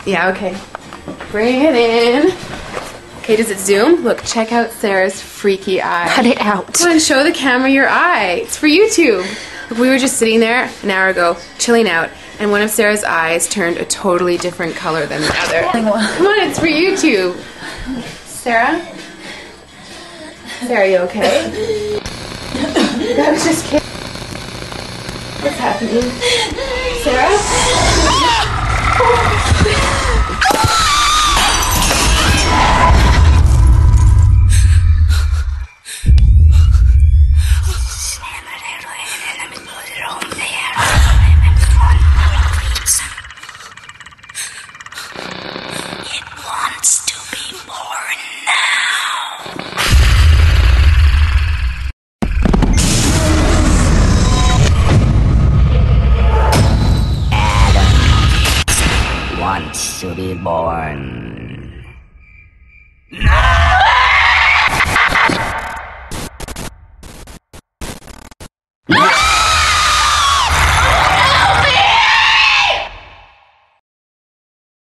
Yeah, okay. Bring it in. Okay, does it zoom? Look, check out Sarah's freaky eye. Cut it out. Come on, show the camera your eye. It's for YouTube. Look, we were just sitting there an hour ago, chilling out, and one of Sarah's eyes turned a totally different color than the other. Come on, it's for YouTube. Sarah? Sarah, you okay? I was just kidding. What's happening? Sarah? Wants to be born